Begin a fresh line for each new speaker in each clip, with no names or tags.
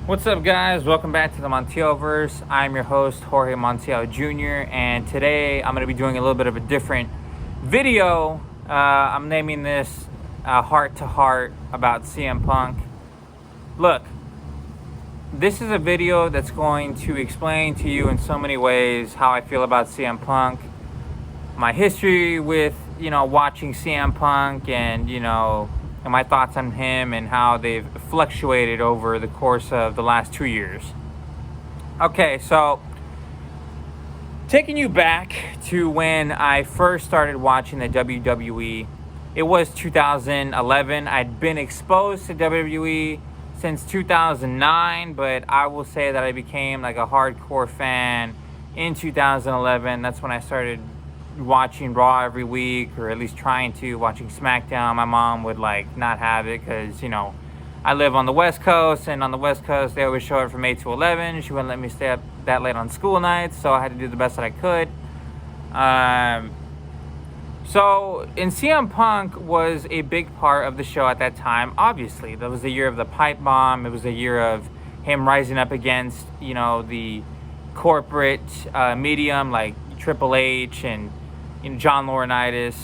What's up, guys? Welcome back to the Montielverse. I'm your host, Jorge Montiel Jr., and today I'm going to be doing a little bit of a different video. I'm naming this Heart to Heart about CM Punk. Look, this is a video that's going to explain to you in so many ways how I feel about CM Punk, my history with, watching CM Punk, and my thoughts on him and how they've fluctuated over the course of the last 2 years. Okay, so taking you back to when I first started watching the WWE, it was 2011. I'd been exposed to WWE since 2009, but I will say that I became like a hardcore fan in 2011. That's when I started watching Raw every week, or at least trying to, watching SmackDown. My mom would not have it because I live on the West Coast, and on the West Coast they always show it from 8 to 11. She wouldn't let me stay up that late on school nights, so I had to do the best that I could. And CM Punk was a big part of the show at that time. Obviously, that was the year of the pipe bomb. It was the year of him rising up against the corporate medium like Triple H and John Laurinaitis,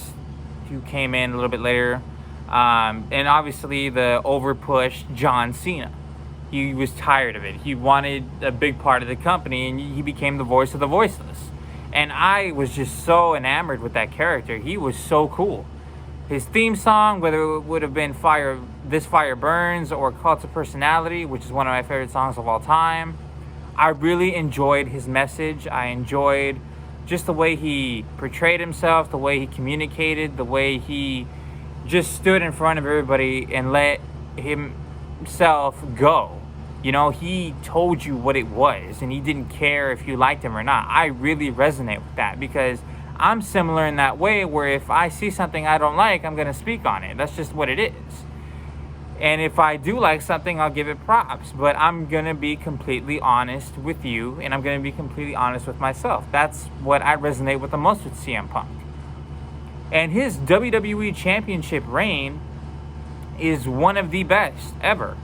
who came in a little bit later, and obviously the overpushed John Cena. He was tired of it. He wanted a big part of the company, and he became the voice of the voiceless. And I was just so enamored with that character. He was so cool. His theme song, whether it would have been This Fire Burns or Cult of Personality, which is one of my favorite songs of all time, I really enjoyed his message. I enjoyed just the way he portrayed himself, the way he communicated, the way he just stood in front of everybody and let himself go. He told you what it was, and he didn't care if you liked him or not. I really resonate with that because I'm similar in that way, where if I see something I don't like, I'm going to speak on it. That's just what it is. And if I do like something, I'll give it props. But I'm going to be completely honest with you, and I'm going to be completely honest with myself. That's what I resonate with the most with CM Punk. And his WWE Championship reign is one of the best ever.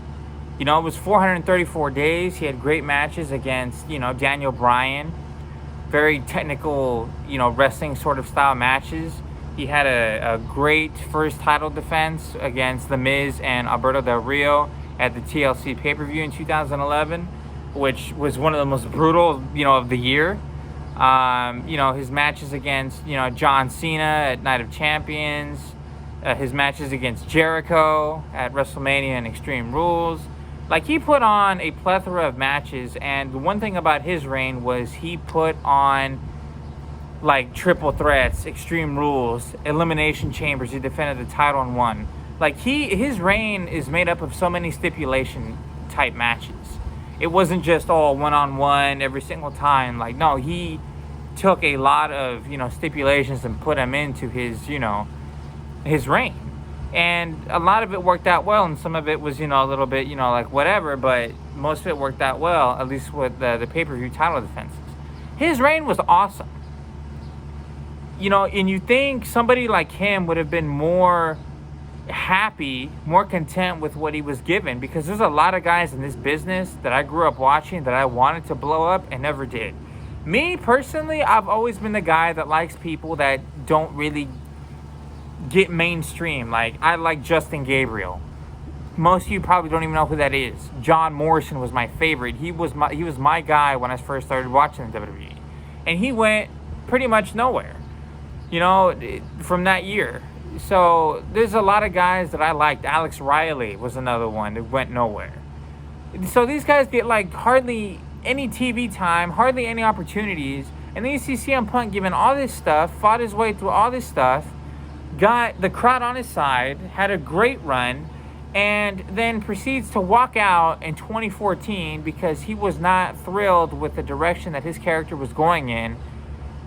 It was 434 days. He had great matches against, Daniel Bryan. Very technical, wrestling sort of style matches. He had a great first title defense against The Miz and Alberto Del Rio at the TLC pay-per-view in 2011, which was one of the most brutal, of the year. His matches against, John Cena at Night of Champions, his matches against Jericho at WrestleMania and Extreme Rules. He put on a plethora of matches, and the one thing about his reign was he put on triple threats, Extreme Rules, Elimination Chambers. He defended the title and won. His reign is made up of so many stipulation type matches. It wasn't just all one-on-one every single time. No, he took a lot of, stipulations and put them into his, his reign. And a lot of it worked out well, and some of it was, a little bit, whatever, but most of it worked out well, at least with the pay-per-view title defenses. His reign was awesome. And you think somebody like him would have been more happy, more content with what he was given, because there's a lot of guys in this business that I grew up watching that I wanted to blow up and never did. Me, personally, I've always been the guy that likes people that don't really get mainstream. I like Justin Gabriel. Most of you probably don't even know who that is. John Morrison was my favorite. He was my guy when I first started watching the WWE. And he went pretty much nowhere, from that year. So there's a lot of guys that I liked. Alex Riley was another one that went nowhere. So these guys get hardly any TV time, hardly any opportunities. And then you see CM Punk given all this stuff, fought his way through all this stuff, got the crowd on his side, had a great run, and then proceeds to walk out in 2014 because he was not thrilled with the direction that his character was going in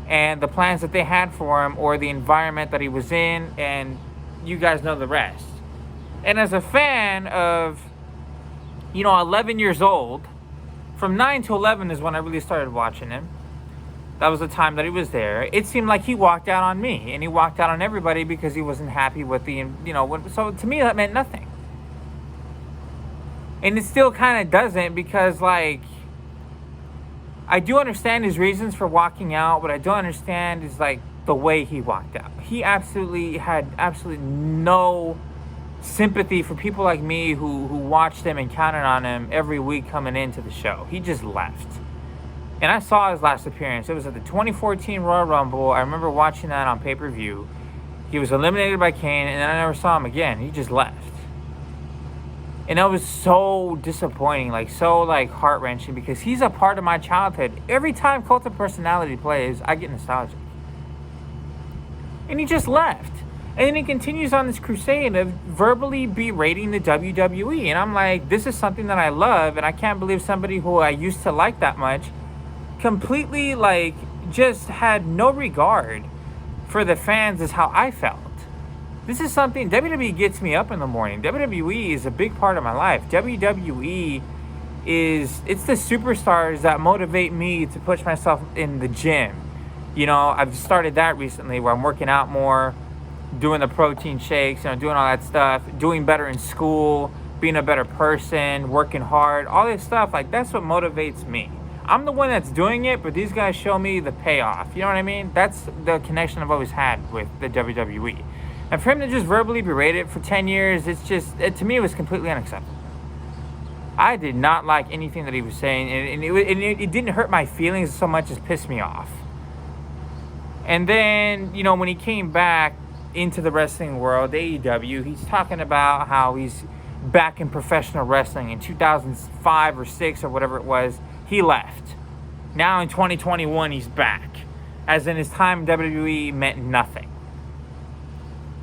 and the plans that they had for him, or the environment that he was in, and you guys know the rest. And as a fan of, 11 years old, from 9 to 11 is when I really started watching him. That was the time that he was there. It seemed like he walked out on me, and he walked out on everybody because he wasn't happy with so to me that meant nothing. And it still kind of doesn't, because, like, I do understand his reasons for walking out, but I don't understand is, like, the way he walked out. He had absolutely no sympathy for people like me who watched him and counted on him every week coming into the show. He just left. And I saw his last appearance. It was at the 2014 Royal Rumble. I remember watching that on pay-per-view. He was eliminated by Kane, and then I never saw him again. He just left. And that was so disappointing, like, so, like, heart-wrenching, because he's a part of my childhood. Every time Cult of Personality plays, I get nostalgic. And he just left. And then he continues on this crusade of verbally berating the WWE. And I'm like, this is something that I love, and I can't believe somebody who I used to like that much completely, like, just had no regard for the fans is how I felt. This is something, WWE gets me up in the morning. WWE is a big part of my life. WWE it's the superstars that motivate me to push myself in the gym. You know, I've started that recently where I'm working out more, doing the protein shakes, you know, doing all that stuff, doing better in school, being a better person, working hard, all this stuff. Like, that's what motivates me. I'm the one that's doing it, but these guys show me the payoff. You know what I mean? That's the connection I've always had with the WWE. And for him to just verbally berate it for 10 years, to me, it was completely unacceptable. I did not like anything that he was saying, and it didn't hurt my feelings so much as pissed me off. And then, you know, when he came back into the wrestling world, AEW, he's talking about how he's back in professional wrestling in 2005 or 6 or whatever it was. He left. Now in 2021, he's back. As in, his time in WWE meant nothing.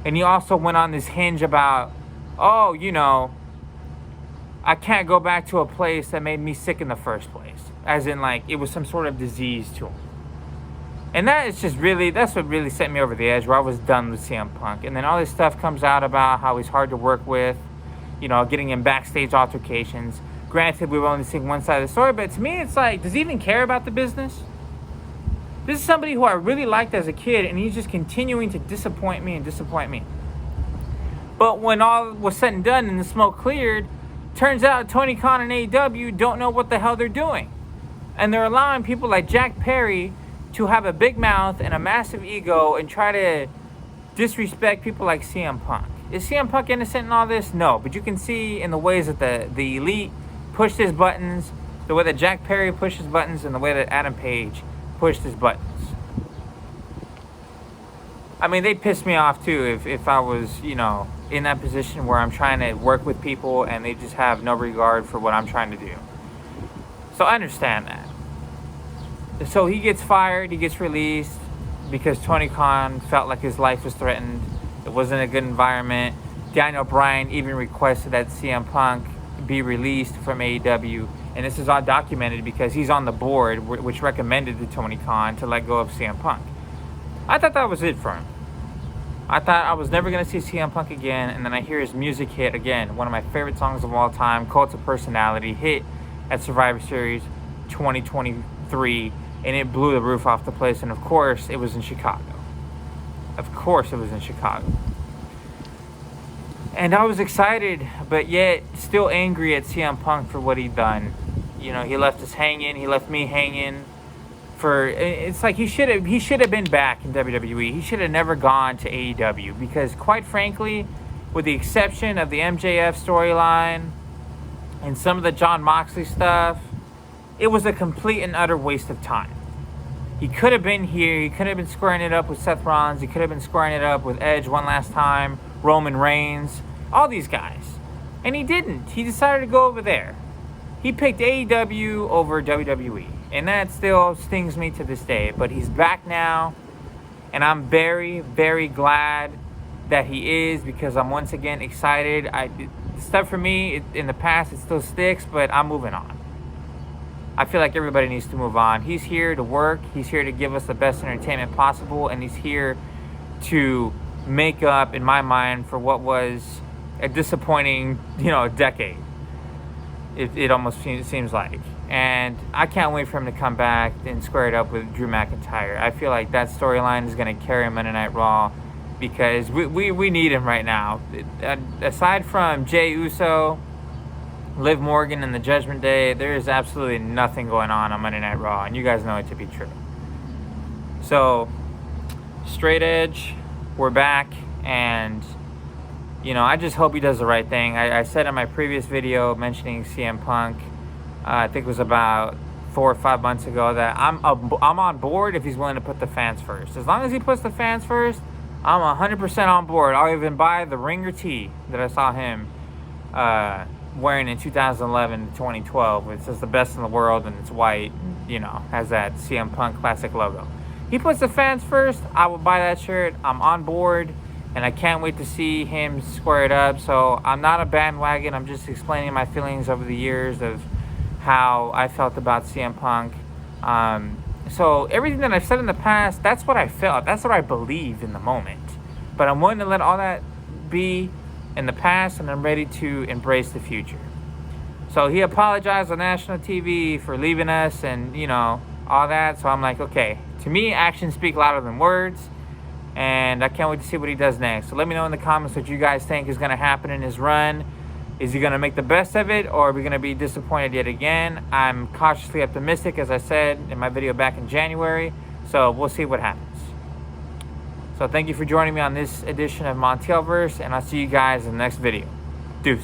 And he also went on this hinge about, oh, you know, I can't go back to a place that made me sick in the first place. As in, like, it was some sort of disease to him. And that's what really set me over the edge, where I was done with CM Punk. And then all this stuff comes out about how he's hard to work with, you know, getting in backstage altercations. Granted, we've only seen one side of the story, but to me, it's like, does he even care about the business? This is somebody who I really liked as a kid, and he's just continuing to disappoint me. But when all was said and done and the smoke cleared, turns out Tony Khan and AEW don't know what the hell they're doing. And they're allowing people like Jack Perry to have a big mouth and a massive ego and try to disrespect people like CM Punk. Is CM Punk innocent in all this? No. But you can see in the ways that the Elite pushed his buttons, the way that Jack Perry pushed his buttons, and the way that Adam Page pushed his buttons. I mean, they pissed me off too if I was, you know, in that position where I'm trying to work with people and they just have no regard for what I'm trying to do. So I understand that. So he gets fired, he gets released because Tony Khan felt like his life was threatened. It wasn't a good environment. Daniel Bryan even requested that CM Punk be released from AEW. And this is all documented because he's on the board, which recommended to Tony Khan to let go of CM Punk. I thought that was it for him. I thought I was never going to see CM Punk again, and then I hear his music hit again. One of my favorite songs of all time, Cult of Personality, hit at Survivor Series 2023, and it blew the roof off the place. And of course, it was in Chicago. And I was excited, but yet still angry at CM Punk for what he'd done. You know, he left us hanging. He left me hanging. It's like he should have been back in WWE. He should have never gone to AEW because, quite frankly, with the exception of the MJF storyline and some of the Jon Moxley stuff, it was a complete and utter waste of time. He could have been here. He could have been squaring it up with Seth Rollins. He could have been squaring it up with Edge one last time, Roman Reigns, all these guys. And he didn't. He decided to go over there. He picked AEW over WWE. And that still stings me to this day. But he's back now. And I'm very, very glad that he is because I'm once again excited. Stuff for me, in the past, it still sticks, but I'm moving on. I feel like everybody needs to move on. He's here to work. He's here to give us the best entertainment possible. And he's here to make up, in my mind, for what was a disappointing, decade. It almost seems like. And I can't wait for him to come back and square it up with Drew McIntyre. I feel like that storyline is going to carry him Monday Night Raw because we need him right now. Aside from Jey Uso Liv Morgan and the Judgment Day, there is absolutely nothing going on Monday Night Raw, and you guys know it to be true. So, Straight Edge, we're back, and I just hope he does the right thing. I said in my previous video mentioning CM Punk, I think it was about 4 or 5 months ago, that I'm on board if he's willing to put the fans first. As long as he puts the fans first, I'm 100% on board. I'll even buy the Ringer tee that I saw him wearing in 2011 to 2012. It says the best in the world, and it's white, has that CM Punk classic logo. He puts the fans first, I will buy that shirt. I'm on board, and I can't wait to see him square it up. So I'm not a bandwagon. I'm just explaining my feelings over the years of how I felt about CM Punk. So everything that I've said in the past, that's what I felt. That's what I believed in the moment. But I'm willing to let all that be in the past, and I'm ready to embrace the future. So he apologized on national TV for leaving us and, all that. So I'm like, okay, to me, actions speak louder than words. And I can't wait to see what he does next. So let me know in the comments what you guys think is going to happen in his run. Is he going to make the best of it, or are we going to be disappointed yet again? I'm cautiously optimistic, as I said in my video back in January. So we'll see what happens. So thank you for joining me on this edition of Montielverse, and I'll see you guys in the next video. Deuce.